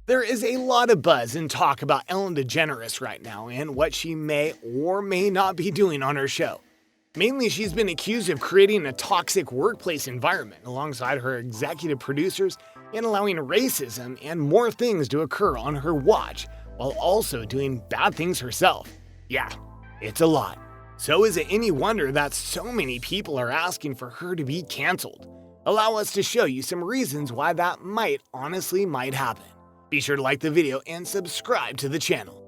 There is a lot of buzz and talk about Ellen Degeneres right now and what she may or may not be doing on her show. Mainly, she's been accused of creating a toxic workplace environment alongside her executive producers and allowing racism and more things to occur on her watch, while also doing bad things herself. Yeah, it's a lot. So is it any wonder that so many people are asking for her to be canceled? Allow us to show you some reasons why that might happen. Be sure to like the video and subscribe to the channel.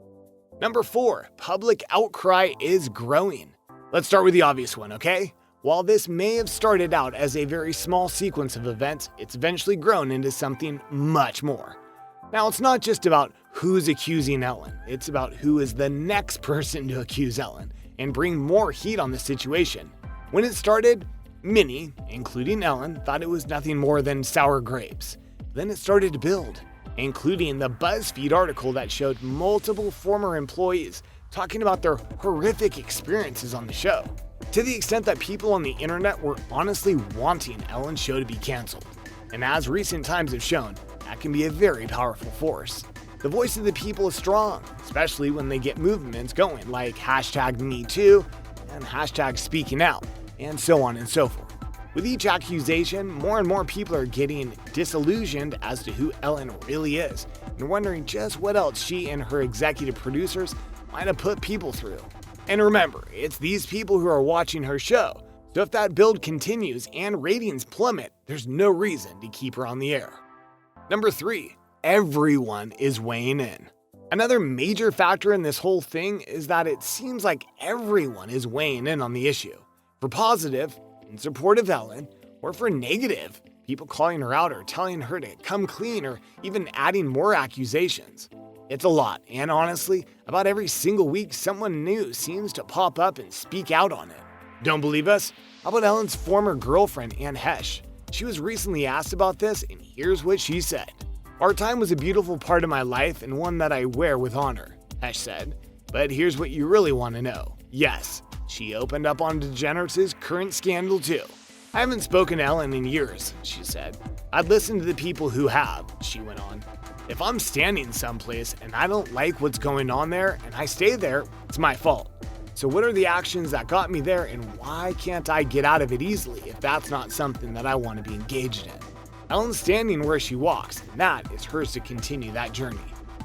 Number 4. Public outcry is growing. Let's start with the obvious one, okay? While this may have started out as a very small sequence of events, it's eventually grown into something much more. Now, it's not just about who's accusing Ellen, it's about who is the next person to accuse Ellen and bring more heat on the situation. When it started, many, including Ellen, thought it was nothing more than sour grapes. Then it started to build, including the BuzzFeed article that showed multiple former employees talking about their horrific experiences on the show, to the extent that people on the internet were honestly wanting Ellen's show to be canceled. And as recent times have shown, that can be a very powerful force. The voice of the people is strong, especially when they get movements going like #MeToo and #SpeakingOut, and so on and so forth. With each accusation, more and more people are getting disillusioned as to who Ellen really is and wondering just what else she and her executive producers might have put people through. And remember, it's these people who are watching her show, so if that build continues and ratings plummet, there's no reason to keep her on the air. Number 3. Everyone is weighing in. Another major factor in this whole thing is that it seems like everyone is weighing in on the issue. For positive, in support of Ellen, or for negative, people calling her out or telling her to come clean or even adding more accusations. It's a lot, and honestly, about every single week someone new seems to pop up and speak out on it. Don't believe us? How about Ellen's former girlfriend, Anne Hesh? She was recently asked about this, and here's what she said. "Our time was a beautiful part of my life and one that I wear with honor," Hesh said. But here's what you really want to know. Yes, she opened up on DeGeneres' current scandal too. "I haven't spoken to Ellen in years," she said. "I'd listen to the people who have," she went on. "If I'm standing someplace and I don't like what's going on there and I stay there, it's my fault. So what are the actions that got me there and why can't I get out of it easily if that's not something that I want to be engaged in?" Ellen's standing where she walks, and that is hers to continue that journey.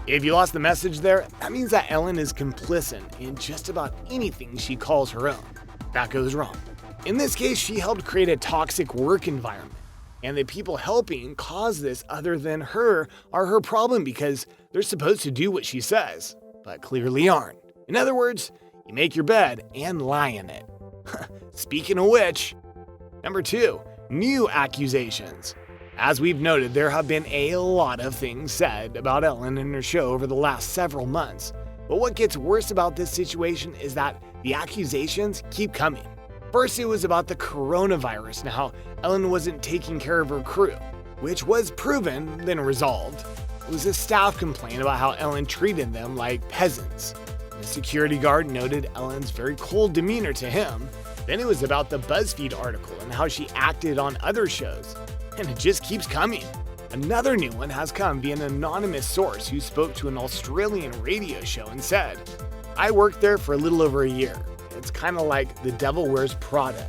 If you lost the message there, that means that Ellen is complicit in just about anything she calls her own. That goes wrong. In this case, she helped create a toxic work environment, and the people helping cause this other than her are her problem because they're supposed to do what she says, but clearly aren't. In other words, you make your bed and lie in it. Speaking of which, number 2, new accusations. As we've noted, there have been a lot of things said about Ellen and her show over the last several months. But what gets worse about this situation is that the accusations keep coming. First, it was about the coronavirus and how Ellen wasn't taking care of her crew, which was proven, then resolved. It was a staff complaint about how Ellen treated them like peasants. The security guard noted Ellen's very cold demeanor to him. Then it was about the BuzzFeed article and how she acted on other shows. And it just keeps coming. Another new one has come via an anonymous source who spoke to an Australian radio show and said, "I worked there for a little over a year. It's kind of like The Devil Wears Prada.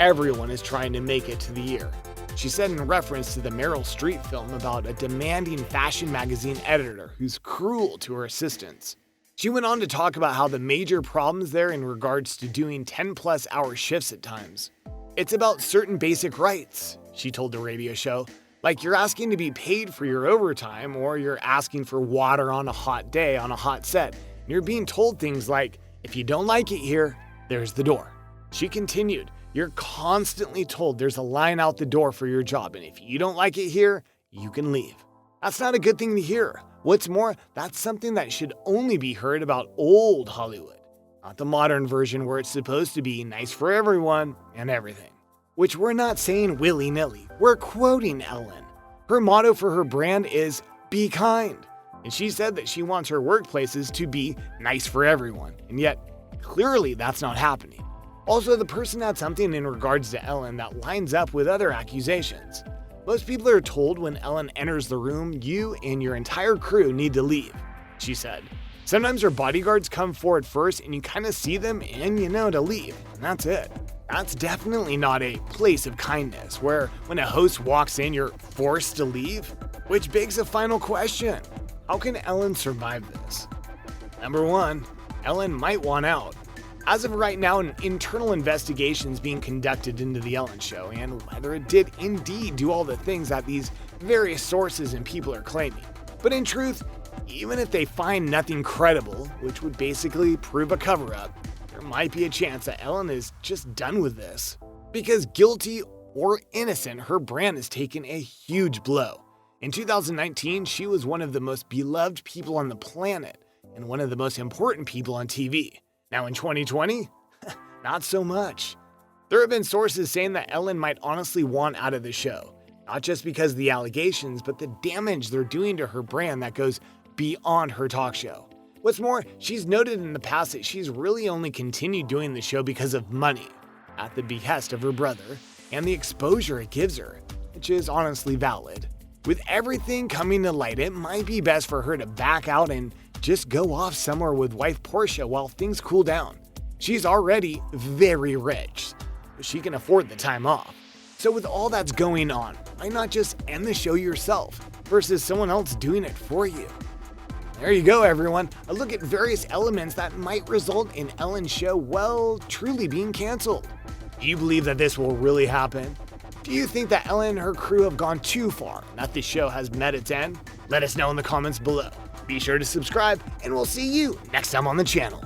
Everyone is trying to make it to the year." She said in reference to the Meryl Streep film about a demanding fashion magazine editor who's cruel to her assistants. She went on to talk about how the major problems there in regards to doing 10+ hour shifts at times. "It's about certain basic rights," she told the radio show, "like you're asking to be paid for your overtime or you're asking for water on a hot day on a hot set. And you're being told things like, if you don't like it here, there's the door." She continued, "You're constantly told there's a line out the door for your job, and if you don't like it here, you can leave." That's not a good thing to hear. What's more, that's something that should only be heard about old Hollywood, not the modern version where it's supposed to be nice for everyone and everything. Which we're not saying willy-nilly, we're quoting Ellen. Her motto for her brand is, "Be kind." And she said that she wants her workplaces to be nice for everyone, and yet, clearly that's not happening. Also, the person had something in regards to Ellen that lines up with other accusations. Most people are told when Ellen enters the room, you and your entire crew need to leave, she said. Sometimes her bodyguards come forward first and you kind of see them and you know to leave, and that's it. That's definitely not a place of kindness where when a host walks in, you're forced to leave. Which begs a final question. How can Ellen survive this? Number 1, Ellen might want out. As of right now, an internal investigation is being conducted into The Ellen Show and whether it did indeed do all the things that these various sources and people are claiming. But in truth, even if they find nothing credible, which would basically prove a cover-up, there might be a chance that Ellen is just done with this. Because guilty or innocent, her brand has taken a huge blow. In 2019, she was one of the most beloved people on the planet and one of the most important people on TV. Now in 2020, not so much. There have been sources saying that Ellen might honestly want out of the show, not just because of the allegations, but the damage they're doing to her brand that goes beyond her talk show. What's more, she's noted in the past that she's really only continued doing the show because of money, at the behest of her brother, and the exposure it gives her, which is honestly valid. With everything coming to light, it might be best for her to back out and just go off somewhere with wife Portia while things cool down. She's already very rich, but she can afford the time off. So with all that's going on, why not just end the show yourself versus someone else doing it for you? There you go, everyone. A look at various elements that might result in Ellen's show, well, truly being canceled. Do you believe that this will really happen? Do you think that Ellen and her crew have gone too far, that the show has met its end? Let us know in the comments below. Be sure to subscribe, and we'll see you next time on the channel.